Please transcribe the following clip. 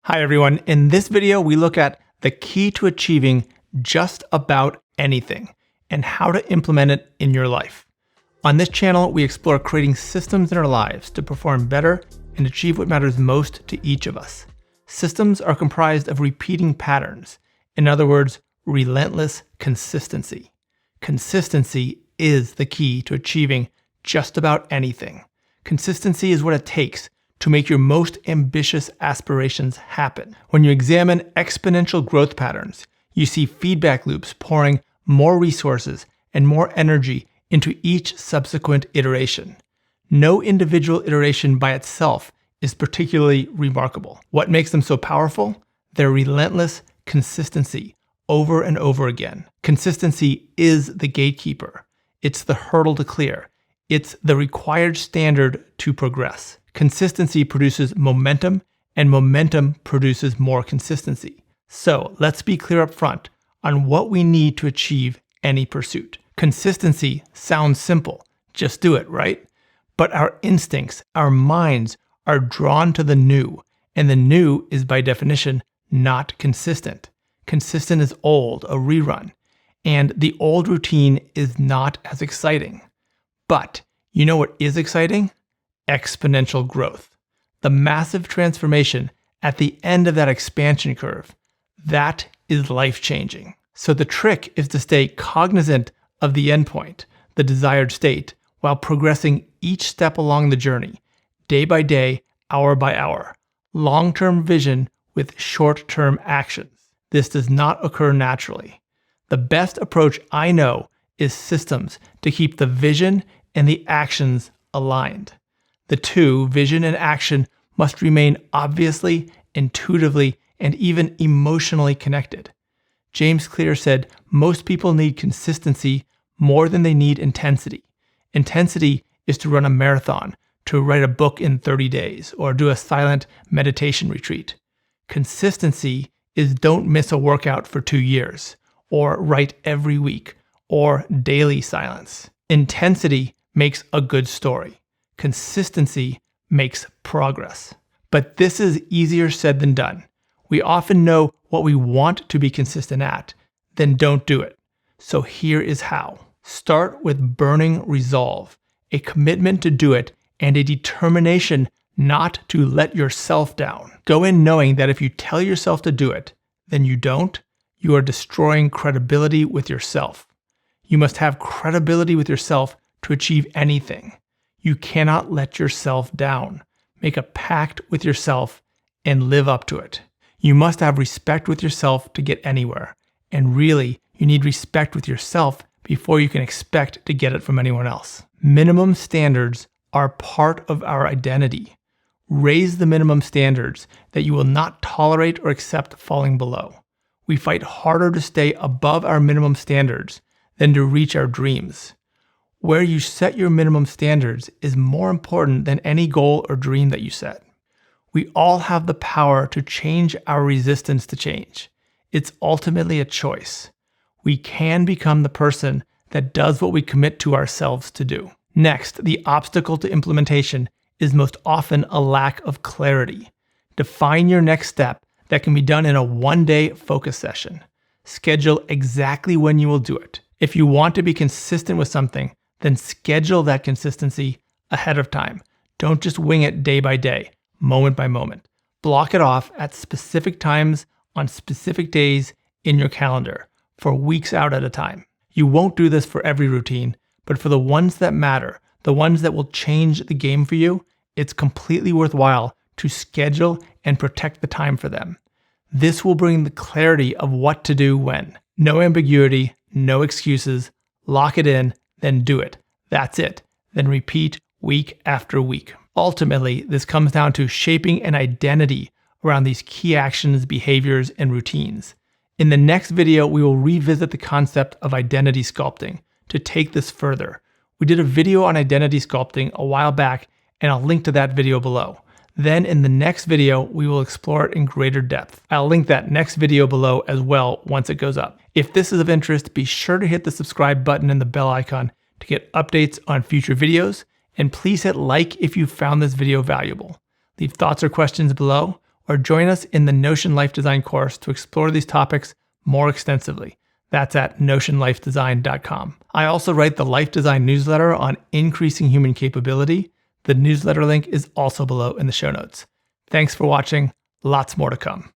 Hi everyone, in this video we look at the key to achieving just about anything and how to implement it in your life. On this channel we explore creating systems in our lives to perform better and achieve what matters most to each of us. Systems are comprised of repeating patterns, in other words, relentless consistency. Consistency is the key to achieving just about anything. Consistency is what it takes to make your most ambitious aspirations happen. When you examine exponential growth patterns, you see feedback loops pouring more resources and more energy into each subsequent iteration. No individual iteration by itself is particularly remarkable. What makes them so powerful? Their relentless consistency over and over again. Consistency is the gatekeeper. It's the hurdle to clear. It's the required standard to progress. Consistency produces momentum, and momentum produces more consistency. So let's be clear up front on what we need to achieve any pursuit. Consistency sounds simple. Just do it, right? But our instincts, our minds are drawn to the new, and the new is by definition not consistent. Consistent is old, a rerun, and the old routine is not as exciting. But you know what is exciting? Exponential growth. The massive transformation at the end of that expansion curve. That is life-changing. So the trick is to stay cognizant of the endpoint, the desired state, while progressing each step along the journey, day by day, hour by hour. Long-term vision with short-term actions. This does not occur naturally. The best approach I know is systems to keep the vision and the actions aligned. The two, vision and action, must remain obviously, intuitively, and even emotionally connected. James Clear said, most people need consistency more than they need intensity. Intensity is to run a marathon, to write a book in 30 days, or do a silent meditation retreat. Consistency is don't miss a workout for 2 years, or write every week, or daily silence. Intensity makes a good story. Consistency makes progress. But this is easier said than done. We often know what we want to be consistent at, then don't do it. So here is how. Start with burning resolve, a commitment to do it, and a determination not to let yourself down. Go in knowing that if you tell yourself to do it, then you don't, you are destroying credibility with yourself. You must have credibility with yourself to achieve anything. You cannot let yourself down. Make a pact with yourself and live up to it. You must have respect with yourself to get anywhere. And really, you need respect with yourself before you can expect to get it from anyone else. Minimum standards are part of our identity. Raise the minimum standards that you will not tolerate or accept falling below. We fight harder to stay above our minimum standards than to reach our dreams. Where you set your minimum standards is more important than any goal or dream that you set. We all have the power to change our resistance to change. It's ultimately a choice. We can become the person that does what we commit to ourselves to do. Next, the obstacle to implementation is most often a lack of clarity. Define your next step that can be done in a one-day focus session. Schedule exactly when you will do it. If you want to be consistent with something, then schedule that consistency ahead of time. Don't just wing it day by day, moment by moment. Block it off at specific times on specific days in your calendar for weeks out at a time. You won't do this for every routine, but for the ones that matter, the ones that will change the game for you, it's completely worthwhile to schedule and protect the time for them. This will bring the clarity of what to do when. No ambiguity, no excuses. Lock it in, then do it. That's it. Then repeat week after week. Ultimately, this comes down to shaping an identity around these key actions, behaviors, and routines. In the next video, we will revisit the concept of identity sculpting to take this further. We did a video on identity sculpting a while back, and I'll link to that video below. Then in the next video, we will explore it in greater depth. I'll link that next video below as well once it goes up. If this is of interest, be sure to hit the subscribe button and the bell icon to get updates on future videos, and please hit like if you found this video valuable. Leave thoughts or questions below, or join us in the Notion Life Design course to explore these topics more extensively. That's at notionlifedesign.com. I also write the Life Design newsletter on increasing human capability. The newsletter link is also below in the show notes. Thanks for watching. Lots more to come.